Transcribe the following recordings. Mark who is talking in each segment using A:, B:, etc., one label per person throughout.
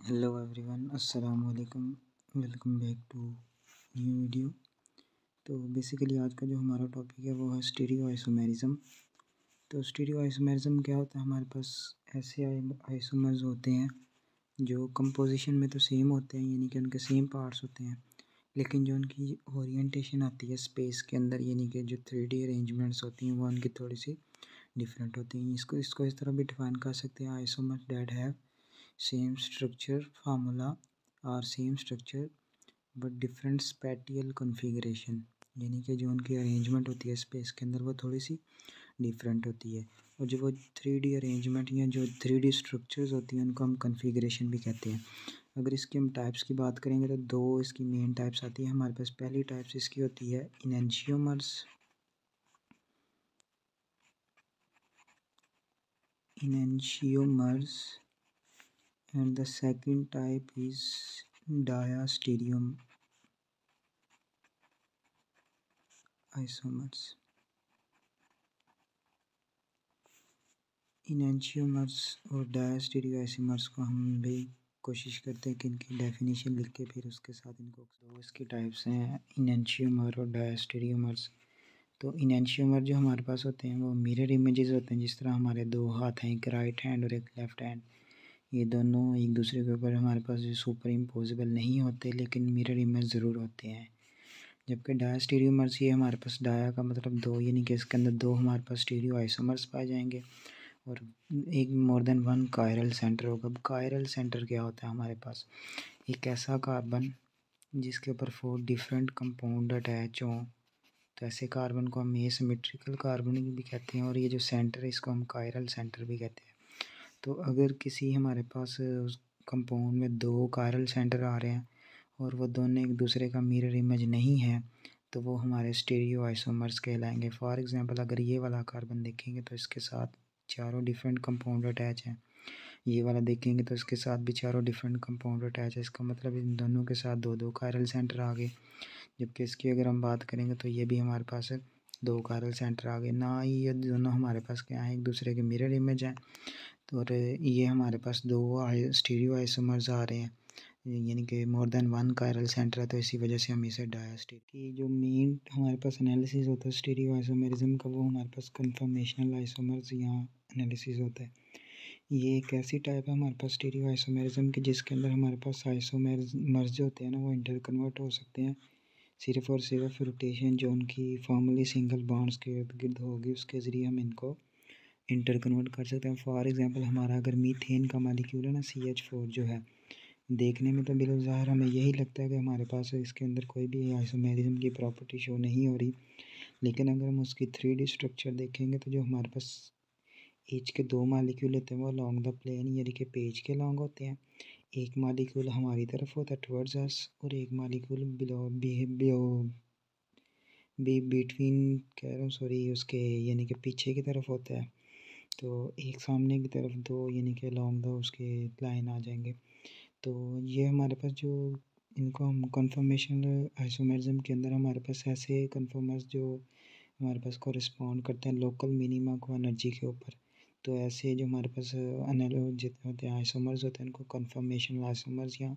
A: Hello everyone, अस्सलाम वालेकुम। Welcome back to new video. तो बेसिकली आज का जो हमारा टॉपिक है वो है स्टीरियो आइसोमेरिज्म। तो स्टीरियो आइसोमेरिज्म क्या होता है? हमारे पास ऐसे आइसोमर्स होते हैं जो कंपोजिशन में तो सेम होते हैं, यानी कि उनके सेम पार्ट्स होते हैं, लेकिन जो उनकी ओरिएंटेशन आती है स्पेस के अंदर, यानी कि जो 3D अरेंजमेंट्स होती हैं वो उनकी थोड़ी सी डिफरेंट होती हैं। इसको इस तरह भी डिफाइन कर सकते हैं: isomer that have same structure formula और same structure but different spatial configuration, यानी कि जो उनकी अरेंजमेंट होती है स्पेस के अंदर वो थोड़ी सी डिफरेंट होती है। और जो वो 3D अरेंजमेंट या जो 3D स्ट्रक्चर्स होती हैं उनको हम कॉन्फ़िगरेशन भी कहते हैं। अगर इसकी हम टाइप्स की बात करेंगे तो दो इसकी मेन टाइप्स आती है हमारे पास। पहली टाइप्स इसकी होती है इनैंशियोमर्स and the second type is diastereom isomers. इनैंशियोमर्स और डायस्टीरियो आइसोमर्स को हम भी कोशिश करते हैं कि इनकी डेफिनेशन लिख के फिर उसके साथ इनको दो इसकी टाइप्स हैं, इनैंशियोमर और डायस्टीरियोमर्स। तो इनैंशियोमर जो हमारे पास होते हैं वो मिरर इमेजेस होते हैं। जिस तरह हमारे दो हाथ हैं, एक राइट हैंड और एक लेफ्ट हैंड, ये दोनों एक दूसरे के ऊपर हमारे पास सुपर इम्पोजिबल नहीं होते, लेकिन मिरर इमेज ज़रूर होते हैं। जबकि डायस्टीरियोमर्स, ये हमारे पास डाया का मतलब दो, यानी कि इसके अंदर दो हमारे पास स्टीरियो आइसोमर्स पाए जाएंगे और एक more than one chiral centre होगा। अब कायरल सेंटर क्या होता है? हमारे पास एक ऐसा कार्बन जिसके ऊपर 4 डिफरेंट कंपाउंड अटैच हों, तो ऐसे कार्बन को हम एसिमेट्रिकल कार्बन भी कहते हैं, और ये जो सेंटर है इसको हम कायरल सेंटर भी कहते हैं। तो अगर किसी हमारे पास उस कंपाउंड में दो कायरल सेंटर आ रहे हैं और वो दोनों एक दूसरे का मिरर इमेज नहीं है, तो वो हमारे स्टीरियो आइसोमर्स कहलाएंगे। फॉर एग्जांपल, अगर ये वाला कार्बन देखेंगे तो इसके साथ चारों डिफरेंट कंपाउंड अटैच हैं, ये वाला देखेंगे तो इसके साथ भी चारों डिफरेंट कंपाउंड अटैच है। इसका मतलब इन दोनों के साथ दो दो कायरल सेंटर आ गए। जबकि इसकी अगर हम बात करेंगे तो ये भी हमारे पास दो कायरल सेंटर आ गए ना ही। ये दोनों हमारे पास क्या हैं? एक दूसरे के मिरर इमेज हैं। तो और ये हमारे पास दो स्टीरियो आइसोमर्स आ रहे हैं, यानी कि more than one chiral centre है, तो इसी वजह से हम इसे डायस्टीरियो की जो मेन हमारे पास एनालिसिस होता है स्टीरियो आइसोमेरिज्म का, वो हमारे पास कन्फर्मेशनल आइसोमर्स यहाँ एनालिसिस होता है। ये एक ऐसी टाइप है हमारे पास स्टीरियो आइसोमेरिज्म की जिसके अंदर हमारे पास आइसोमर्स जो होते हैं ना वो इंटर कन्वर्ट हो सकते हैं सिर्फ और सिर्फ रोटेशन जो उनकी फॉर्मली सिंगल बॉन्ड्स के इर्द गिर्द होगी उसके ज़रिए हम इनको इंटर कन्वर्ट कर सकते हैं। फॉर एग्जांपल, हमारा अगर मीथेन का मालिक्यूल है ना, CH4 जो है, देखने में तो बिलज़ाहिर हमें यही लगता है कि हमारे पास इसके अंदर कोई भी आइसोमेरिज्म की प्रॉपर्टी शो नहीं हो रही, लेकिन अगर हम उसकी 3D स्ट्रक्चर देखेंगे तो जो हमारे पास एच के दो मालिक्यूल होते हैं वो अलॉन्ग द प्लेन, यानी कि पेज के अलॉन्ग होते हैं। एक मालिक्यूल हमारी तरफ होता है टुवर्ड्स अस, और एक मालिक्यूल बिटवीन कह रहा हूँ सॉरी उसके यानी कि पीछे की तरफ होता है। तो एक सामने की तरफ दो, यानी कि अलॉन्ग द उसके लाइन आ जाएंगे। तो ये हमारे पास जो इनको हम कन्फर्मेशनल आइसोमेरिज्म के अंदर हमारे पास ऐसे कन्फर्मर्स जो हमारे पास कॉरेस्पॉन्ड करते हैं लोकल मिनिमा को एनर्जी के ऊपर। तो ऐसे जो हमारे पास जितने होते हैं आइसोमर्स होते हैं उनको कन्फर्मेशनल आइसोमर्स या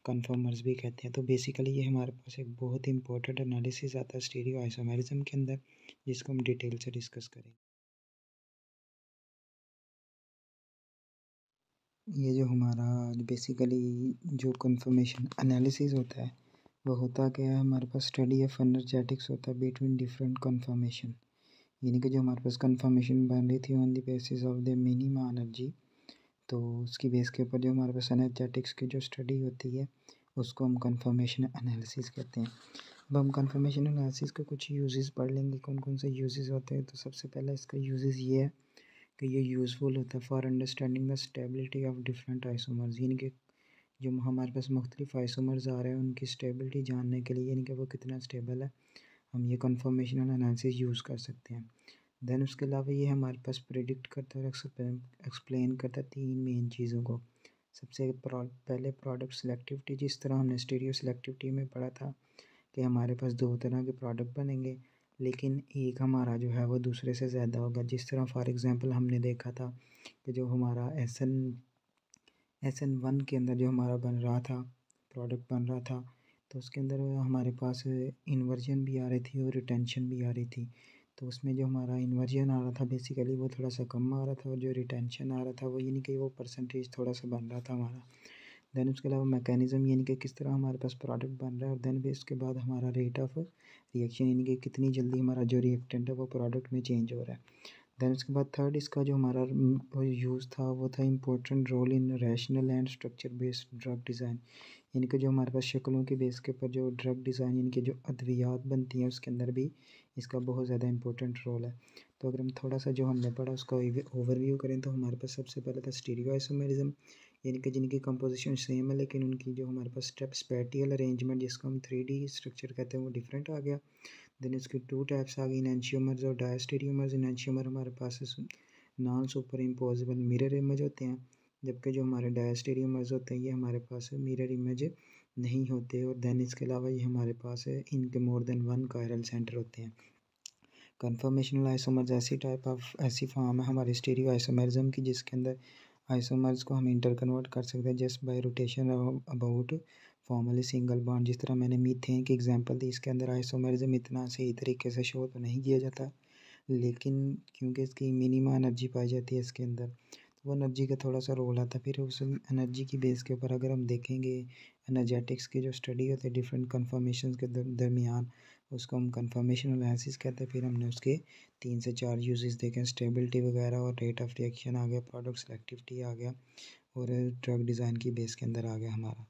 A: कन्फर्मर्स भी कहते हैं। तो बेसिकली ये हमारे पास एक बहुत ही इंपॉर्टेंट एनालिसिस आता है स्टीरियो आइसोमेरिज्म के अंदर, जिसको हम डिटेल से डिस्कस करेंगे। ये जो हमारा बेसिकली जो कंफर्मेशन एनालिसिस होता है वो होता क्या है? हमारे पास स्टडी ऑफ एनर्जेटिक्स होता है बिटवीन डिफरेंट कंफर्मेशन, यानी कि जो हमारे पास कंफर्मेशन बन रही थी on the basis of the minima energy, तो उसकी बेस के ऊपर जो हमारे पास एनर्जेटिक्स की जो स्टडी होती है उसको हम कंफर्मेशन एनालिसिस कहते हैं। अब हम कंफर्मेशन एनालिसिस के कुछ यूजेस पढ़ लेंगे, कौन कौन से यूजेस होते हैं। तो सबसे पहला इसका यूजेस ये है कि ये यूज़फुल होता है for understanding the stability of different isomers, यानी कि जो हमारे पास मुख्तलिफ आइसोमर्स आ रहे हैं उनकी स्टेबिलिटी जानने के लिए, यानी कि वो कितना स्टेबल है, हम ये कंफर्मेशनल एनालिसिस यूज़ कर सकते हैं। देन उसके अलावा ये हमारे पास प्रिडिक्ट करता है और एक्सप्लेन करता है तीन मेन चीज़ों को। सबसे पहले प्रोडक्ट सिलेक्टिविटी, जिस तरह हमने स्टीरियो सिलेक्टिविटी में पढ़ा था कि हमारे पास दो तरह के प्रोडक्ट बनेंगे, लेकिन एक हमारा जो है वो दूसरे से ज़्यादा होगा। जिस तरह फॉर एग्ज़ाम्पल हमने देखा था कि जो हमारा SN1 के अंदर जो हमारा बन रहा था, प्रोडक्ट बन रहा था, तो उसके अंदर हमारे पास इन्वर्जन भी आ रही थी और रिटेंशन भी आ रही थी। तो उसमें जो हमारा इन्वर्जन आ रहा था बेसिकली वो थोड़ा सा कम आ रहा था, और जो रिटेंशन आ रहा था वो यानी कि वो परसेंटेज थोड़ा सा बन रहा था हमारा। देन उसके अलावा मैकेनिज़्म यानी कि किस तरह हमारे पास प्रोडक्ट बन रहा है, और देन भी उसके बाद हमारा रेट ऑफ रिएक्शन यानी कि कितनी जल्दी हमारा जो रिएक्टेंट है वो प्रोडक्ट में चेंज हो रहा है। देन उसके बाद थर्ड इसका जो हमारा यूज़ था वो था important role in rational and structure based drug design, यानी कि जो हमारे पास शक्लों के बेस के ऊपर जो ड्रग डिज़ाइन यानी कि जो अद्वियात बनती हैं उसके अंदर भी इसका बहुत ज़्यादा इंपॉर्टेंट रोल है। तो अगर हम थोड़ा सा जो हमने पढ़ा उसका ओवरव्यू करें तो हमारे पास सबसे पहले था स्टीरियो आइसोमेरिज्म, यानी कि जिनकी कंपोजिशन सेम है लेकिन उनकी जो हमारे पास स्टेप स्पैटियल अरेंजमेंट जिसको हम 3D स्ट्रक्चर कहते हैं वो डिफरेंट आ गया। देन इसकी टू टाइप्स आ गई, इनैंशियोमर्स और डायस्टेरियोमर्स। इनैंशियोमर हमारे पास non super impossible mirror image होते हैं, जबकि जो हमारे डायस्टेरियोमर्स होते हैं ये हमारे पास मिरर इमेज नहीं होते, और देन इसके अलावा ये हमारे पास इनके more than one chiral centre होते हैं। कन्फर्मेशनल आइसोमर्स ऐसी फॉर्म है हमारे स्टीरियो आइसोमरिज्म की जिसके अंदर आइसोमर्स को हम इंटर कन्वर्ट कर सकते हैं just by rotation about formally single bond. जिस तरह मैंने मीथेन की एग्जांपल दी, इसके अंदर आइसोमरिज्म इतना सही तरीके से शो तो नहीं किया जाता, लेकिन क्योंकि इसकी मिनिमम एनर्जी पाई जाती है इसके अंदर, तो वो एनर्जी का थोड़ा सा रोल आता है। फिर उस एनर्जी की बेस के ऊपर अगर हम देखेंगे एनर्जेटिक्स की जो स्टडी होती है डिफरेंट कन्फर्मेशन के दरमियान, उसको हम कन्फर्मेशन एनालिसिस कहते हैं। फिर हमने उसके 3 से 4 यूजेस देखे, स्टेबिलिटी वगैरह और रेट ऑफ रिएक्शन आ गया, प्रोडक्ट सेलेक्टिविटी आ गया, और ड्रग डिज़ाइन की बेस के अंदर आ गया हमारा।